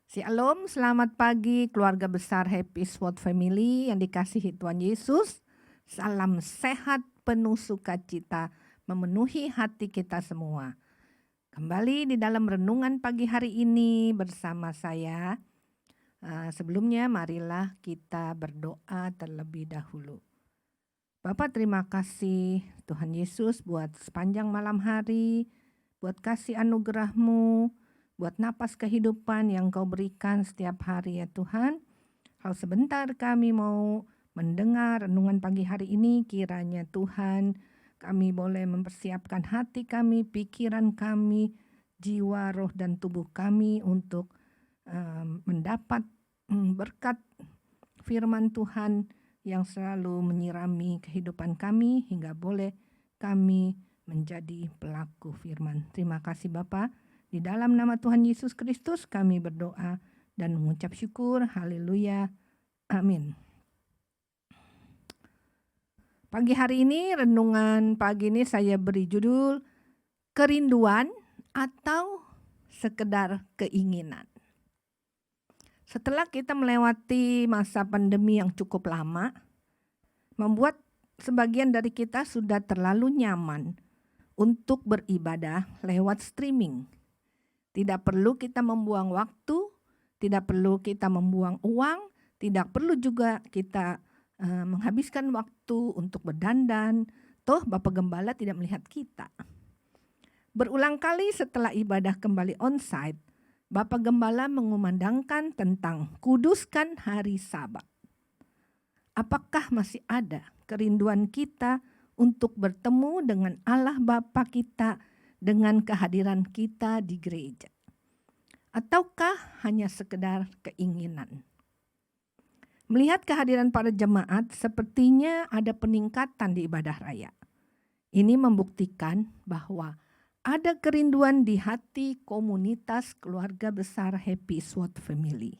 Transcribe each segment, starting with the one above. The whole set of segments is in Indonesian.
Shalom, selamat pagi keluarga besar Happy Sword Family yang dikasihi Tuhan Yesus. Salam sehat penuh sukacita memenuhi hati kita semua. Kembali di dalam renungan pagi hari ini bersama saya. Sebelumnya marilah kita berdoa terlebih dahulu. Bapa, terima kasih Tuhan Yesus buat sepanjang malam hari, buat kasih anugerah-Mu, buat napas kehidupan yang Kau berikan setiap hari ya Tuhan. Kalau sebentar kami mau mendengar renungan pagi hari ini, kiranya Tuhan kami boleh mempersiapkan hati kami, pikiran kami, jiwa, roh, dan tubuh kami untuk mendapat berkat firman Tuhan yang selalu menyirami kehidupan kami hingga boleh kami menjadi pelaku firman. Terima kasih Bapa. Di dalam nama Tuhan Yesus Kristus kami berdoa dan mengucap syukur. Haleluya. Amin. Pagi hari ini, renungan pagi ini saya beri judul kerinduan atau sekedar keinginan. Setelah kita melewati masa pandemi yang cukup lama, membuat sebagian dari kita sudah terlalu nyaman untuk beribadah lewat streaming. Tidak perlu kita membuang waktu, tidak perlu kita membuang uang, tidak perlu juga kita menghabiskan waktu untuk berdandan. Toh Bapak Gembala tidak melihat kita. Berulang kali setelah ibadah kembali onsite, Bapak Gembala mengumandangkan tentang kuduskan hari Sabat. Apakah masih ada kerinduan kita untuk bertemu dengan Allah Bapa kita dengan kehadiran kita di gereja? Ataukah hanya sekedar keinginan? Melihat kehadiran para jemaat, sepertinya ada peningkatan di ibadah raya. Ini membuktikan bahwa ada kerinduan di hati komunitas keluarga besar Happy Sword Family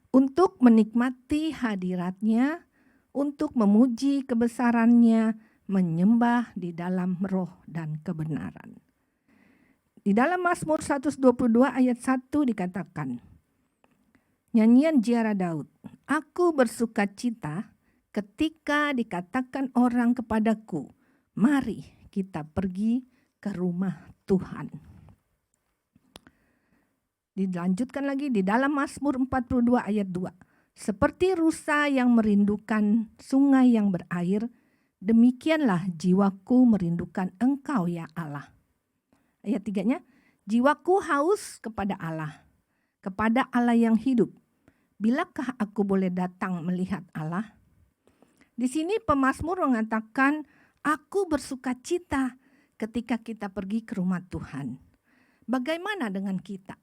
untuk menikmati hadiratnya, untuk memuji kebesarannya, menyembah di dalam roh dan kebenaran. Di dalam Mazmur 122 ayat 1 dikatakan, nyanyian ziarah Daud, aku bersuka cita ketika dikatakan orang kepadaku, mari kita pergi ke rumah Tuhan. Dilanjutkan lagi di dalam Mazmur 42 ayat 2. Seperti rusa yang merindukan sungai yang berair, demikianlah jiwaku merindukan Engkau ya Allah. Ayat 3-nya, jiwaku haus kepada Allah yang hidup. Bilakah aku boleh datang melihat Allah? Di sini pemazmur mengatakan, aku bersuka cita ketika kita pergi ke rumah Tuhan. Bagaimana dengan kita?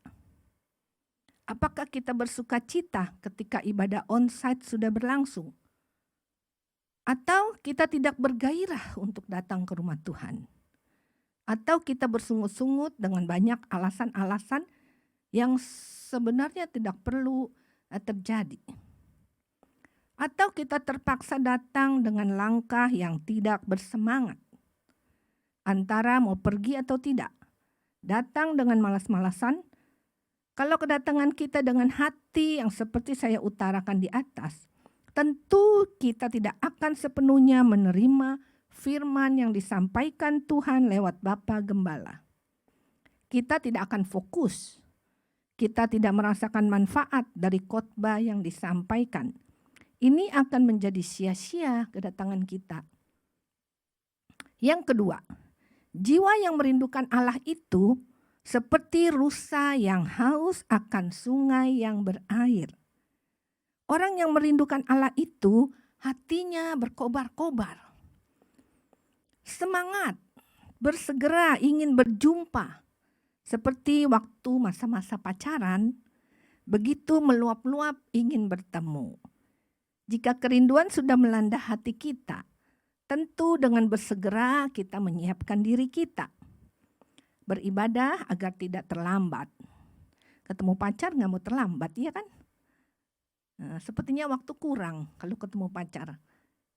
Apakah kita bersuka cita ketika ibadah onsite sudah berlangsung? Atau kita tidak bergairah untuk datang ke rumah Tuhan? Atau kita bersungut-sungut dengan banyak alasan-alasan yang sebenarnya tidak perlu terjadi? Atau kita terpaksa datang dengan langkah yang tidak bersemangat? Antara mau pergi atau tidak? Datang dengan malas-malasan? Kalau kedatangan kita dengan hati yang seperti saya utarakan di atas, tentu kita tidak akan sepenuhnya menerima firman yang disampaikan Tuhan lewat Bapa Gembala. Kita tidak akan fokus. Kita tidak merasakan manfaat dari khotbah yang disampaikan. Ini akan menjadi sia-sia kedatangan kita. Yang kedua, jiwa yang merindukan Allah itu seperti rusa yang haus akan sungai yang berair. Orang yang merindukan Allah itu hatinya berkobar-kobar. Semangat, bersegera ingin berjumpa. Seperti waktu masa-masa pacaran, begitu meluap-luap ingin bertemu. Jika kerinduan sudah melanda hati kita, tentu dengan bersegera kita menyiapkan diri kita. Beribadah agar tidak terlambat. Ketemu pacar nggak mau terlambat, ya kan? Nah, sepertinya waktu kurang kalau ketemu pacar.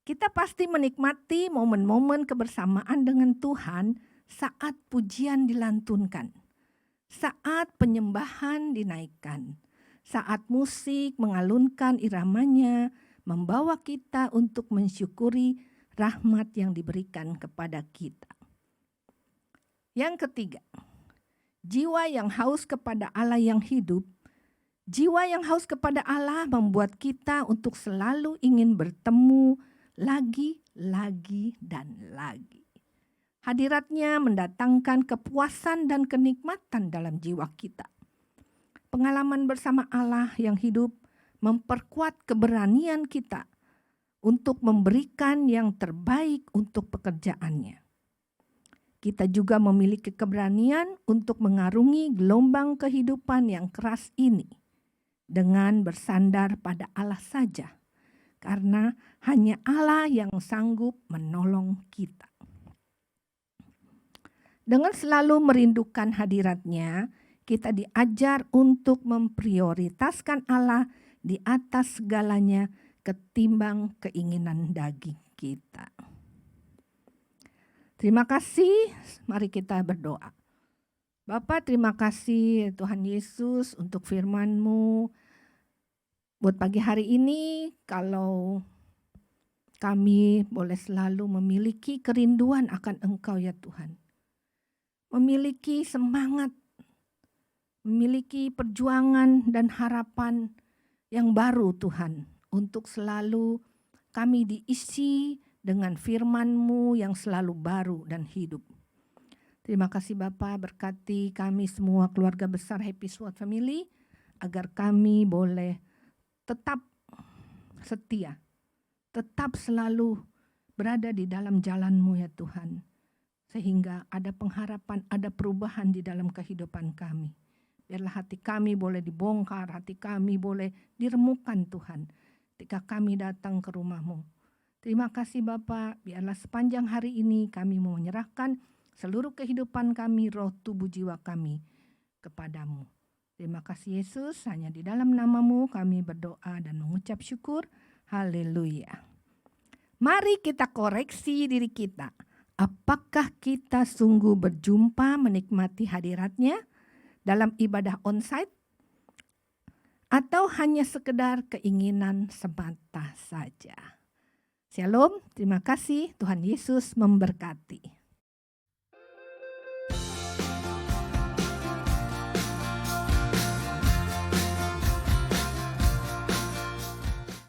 Kita pasti menikmati momen-momen kebersamaan dengan Tuhan saat pujian dilantunkan. Saat penyembahan dinaikkan, saat musik mengalunkan iramanya, membawa kita untuk mensyukuri rahmat yang diberikan kepada kita. Yang ketiga, jiwa yang haus kepada Allah yang hidup. Jiwa yang haus kepada Allah membuat kita untuk selalu ingin bertemu lagi, dan lagi. Hadiratnya mendatangkan kepuasan dan kenikmatan dalam jiwa kita. Pengalaman bersama Allah yang hidup memperkuat keberanian kita untuk memberikan yang terbaik untuk pekerjaannya. Kita juga memiliki keberanian untuk mengarungi gelombang kehidupan yang keras ini dengan bersandar pada Allah saja, karena hanya Allah yang sanggup menolong kita. Dengan selalu merindukan hadirat-Nya, kita diajar untuk memprioritaskan Allah di atas segalanya ketimbang keinginan daging kita. Terima kasih, mari kita berdoa. Bapa, terima kasih Tuhan Yesus untuk firman-Mu. Buat pagi hari ini, kalau kami boleh selalu memiliki kerinduan akan Engkau ya Tuhan. Memiliki semangat, memiliki perjuangan dan harapan yang baru Tuhan, untuk selalu kami diisi dengan firman-Mu yang selalu baru dan hidup. Terima kasih Bapa, berkati kami semua keluarga besar Happy Sword Family, agar kami boleh tetap setia, tetap selalu berada di dalam jalan-Mu ya Tuhan. Sehingga ada pengharapan, ada perubahan di dalam kehidupan kami. Biarlah hati kami boleh dibongkar, hati kami boleh diremukkan Tuhan, ketika kami datang ke rumah-Mu. Terima kasih Bapa, biarlah sepanjang hari ini kami mau menyerahkan seluruh kehidupan kami, roh, tubuh, jiwa kami kepada-Mu. Terima kasih Yesus, hanya di dalam nama-Mu kami berdoa dan mengucap syukur. Haleluya. Mari kita koreksi diri kita. Apakah kita sungguh berjumpa menikmati hadirat-Nya dalam ibadah onsite? Atau hanya sekedar keinginan semata saja? Shalom, terima kasih, Tuhan Yesus memberkati.